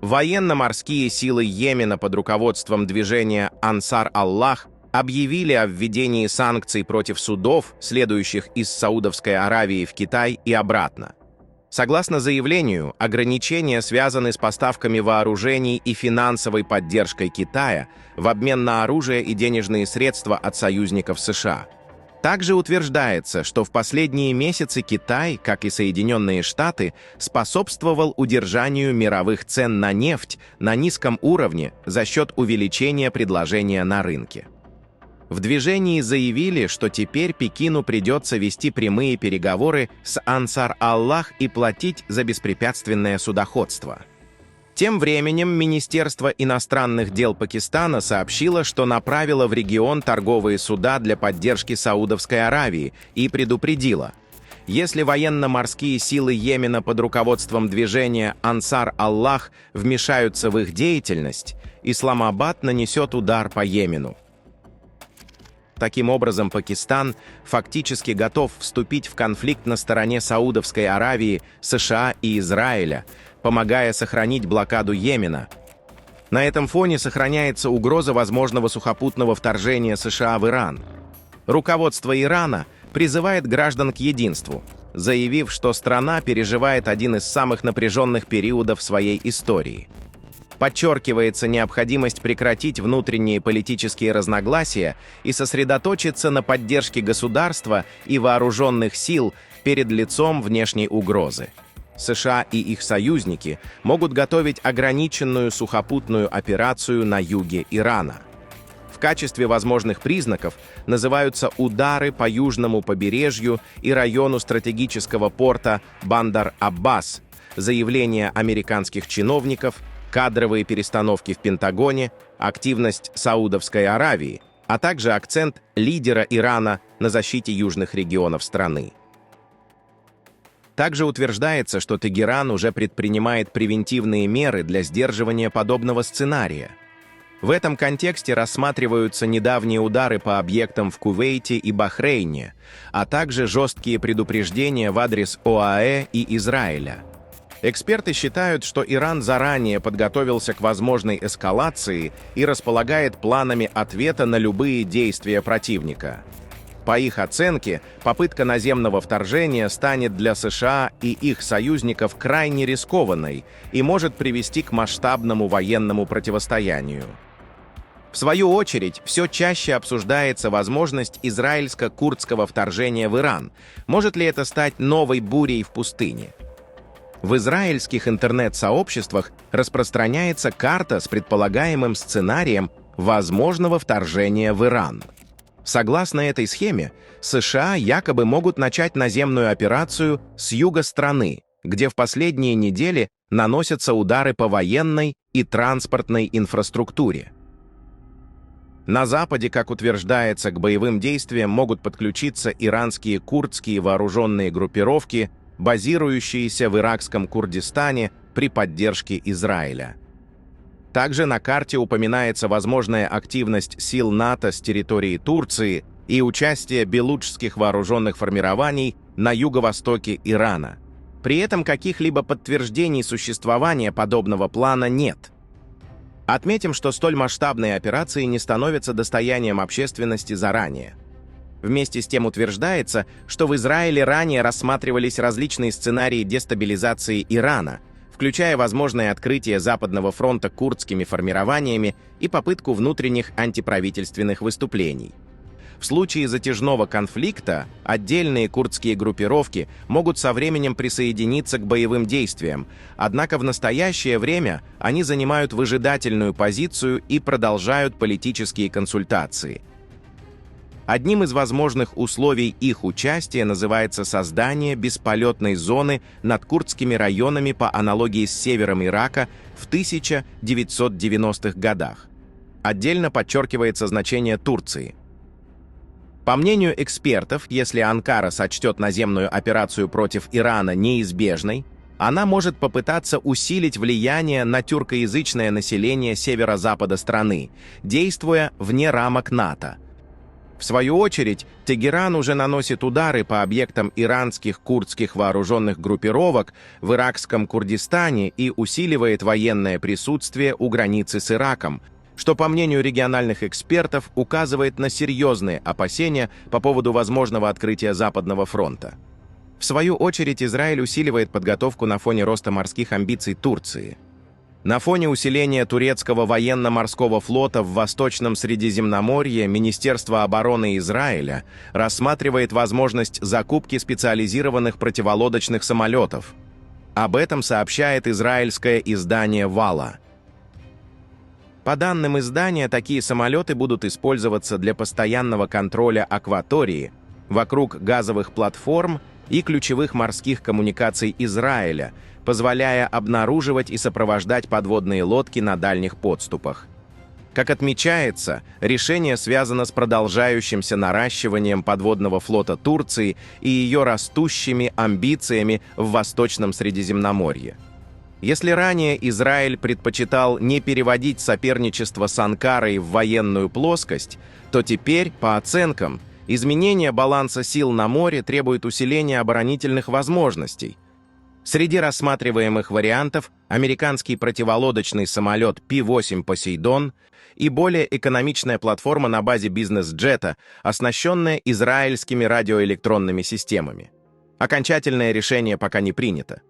Военно-морские силы Йемена под руководством движения Ансар-Аллах объявили о введении санкций против судов, следующих из Саудовской Аравии в Китай и обратно. Согласно заявлению, ограничения связаны с поставками вооружений и финансовой поддержкой Китая в обмен на оружие и денежные средства от союзников США. Также утверждается, что в последние месяцы Китай, как и Соединенные Штаты, способствовал удержанию мировых цен на нефть на низком уровне за счет увеличения предложения на рынке. В движении заявили, что теперь Пекину придется вести прямые переговоры с Ансар-Аллах и платить за беспрепятственное судоходство. Тем временем Министерство иностранных дел Пакистана сообщило, что направило в регион торговые суда для поддержки Саудовской Аравии и предупредило: если военно-морские силы Йемена под руководством движения Ансар-Аллах вмешаются в их деятельность, Исламабад нанесет удар по Йемену. Таким образом, Пакистан фактически готов вступить в конфликт на стороне Саудовской Аравии, США и Израиля, помогая сохранить блокаду Йемена. На этом фоне сохраняется угроза возможного сухопутного вторжения США в Иран. Руководство Ирана призывает граждан к единству, заявив, что страна переживает один из самых напряженных периодов своей истории. Подчеркивается необходимость прекратить внутренние политические разногласия и сосредоточиться на поддержке государства и вооруженных сил перед лицом внешней угрозы. США и их союзники могут готовить ограниченную сухопутную операцию на юге Ирана. В качестве возможных признаков называются удары по южному побережью и району стратегического порта Бандар-Аббас, заявления американских чиновников, кадровые перестановки в Пентагоне, активность Саудовской Аравии, а также акцент лидера Ирана на защите южных регионов страны. Также утверждается, что Тегеран уже предпринимает превентивные меры для сдерживания подобного сценария. В этом контексте рассматриваются недавние удары по объектам в Кувейте и Бахрейне, а также жесткие предупреждения в адрес ОАЭ и Израиля. Эксперты считают, что Иран заранее подготовился к возможной эскалации и располагает планами ответа на любые действия противника. По их оценке, попытка наземного вторжения станет для США и их союзников крайне рискованной и может привести к масштабному военному противостоянию. В свою очередь, все чаще обсуждается возможность израильско-курдского вторжения в Иран. Может ли это стать новой бурей в пустыне? В израильских интернет-сообществах распространяется карта с предполагаемым сценарием возможного вторжения в Иран. Согласно этой схеме, США якобы могут начать наземную операцию с юга страны, где в последние недели наносятся удары по военной и транспортной инфраструктуре. На Западе, как утверждается, к боевым действиям могут подключиться иранские курдские вооруженные группировки, базирующиеся в иракском Курдистане при поддержке Израиля. Также на карте упоминается возможная активность сил НАТО с территории Турции и участие белуджских вооруженных формирований на юго-востоке Ирана. При этом каких-либо подтверждений существования подобного плана нет. Отметим, что столь масштабные операции не становятся достоянием общественности заранее. Вместе с тем утверждается, что в Израиле ранее рассматривались различные сценарии дестабилизации Ирана, включая возможное открытие Западного фронта курдскими формированиями и попытку внутренних антиправительственных выступлений. В случае затяжного конфликта отдельные курдские группировки могут со временем присоединиться к боевым действиям, однако в настоящее время они занимают выжидательную позицию и продолжают политические консультации. Одним из возможных условий их участия называется создание бесполетной зоны над курдскими районами по аналогии с севером Ирака в 1990-х годах. Отдельно подчеркивается значение Турции. По мнению экспертов, если Анкара сочтет наземную операцию против Ирана неизбежной, она может попытаться усилить влияние на тюркоязычное население северо-запада страны, действуя вне рамок НАТО. В свою очередь, Тегеран уже наносит удары по объектам иранских курдских вооруженных группировок в иракском Курдистане и усиливает военное присутствие у границы с Ираком, что, по мнению региональных экспертов, указывает на серьезные опасения по поводу возможного открытия Западного фронта. В свою очередь, Израиль усиливает подготовку на фоне роста морских амбиций Турции. На фоне усиления турецкого военно-морского флота в Восточном Средиземноморье Министерство обороны Израиля рассматривает возможность закупки специализированных противолодочных самолетов. Об этом сообщает израильское издание «Вала». По данным издания, такие самолеты будут использоваться для постоянного контроля акватории вокруг газовых платформ и ключевых морских коммуникаций Израиля, позволяя обнаруживать и сопровождать подводные лодки на дальних подступах. Как отмечается, решение связано с продолжающимся наращиванием подводного флота Турции и ее растущими амбициями в Восточном Средиземноморье. Если ранее Израиль предпочитал не переводить соперничество с Анкарой в военную плоскость, то теперь, по оценкам, изменение баланса сил на море требует усиления оборонительных возможностей. Среди рассматриваемых вариантов американский противолодочный самолет P-8 «Посейдон» и более экономичная платформа на базе бизнес-джета, оснащенная израильскими радиоэлектронными системами. Окончательное решение пока не принято.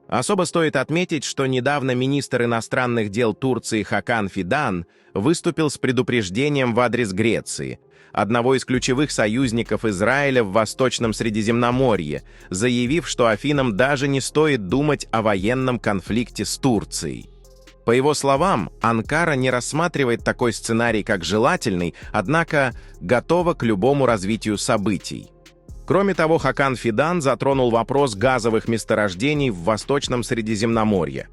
Особо стоит отметить, что недавно министр иностранных дел Турции Хакан Фидан выступил с предупреждением в адрес Греции, одного из ключевых союзников Израиля в Восточном Средиземноморье, заявив, что Афинам даже не стоит думать о военном конфликте с Турцией. По его словам, Анкара не рассматривает такой сценарий как желательный, однако готова к любому развитию событий. Кроме того, Хакан Фидан затронул вопрос газовых месторождений в Восточном Средиземноморье.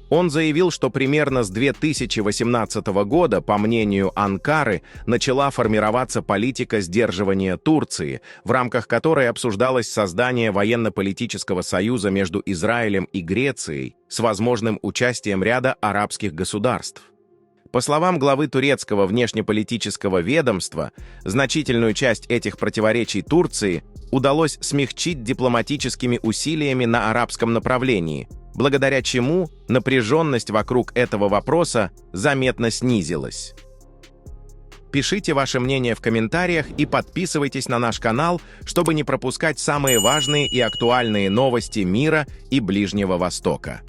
Он заявил, что примерно с 2018 года, по мнению Анкары, начала формироваться политика сдерживания Турции, в рамках которой обсуждалось создание военно-политического союза между Израилем и Грецией с возможным участием ряда арабских государств. По словам главы турецкого внешнеполитического ведомства, значительную часть этих противоречий Турции удалось смягчить дипломатическими усилиями на арабском направлении, благодаря чему напряженность вокруг этого вопроса заметно снизилась. Пишите ваше мнение в комментариях и подписывайтесь на наш канал, чтобы не пропускать самые важные и актуальные новости мира и Ближнего Востока.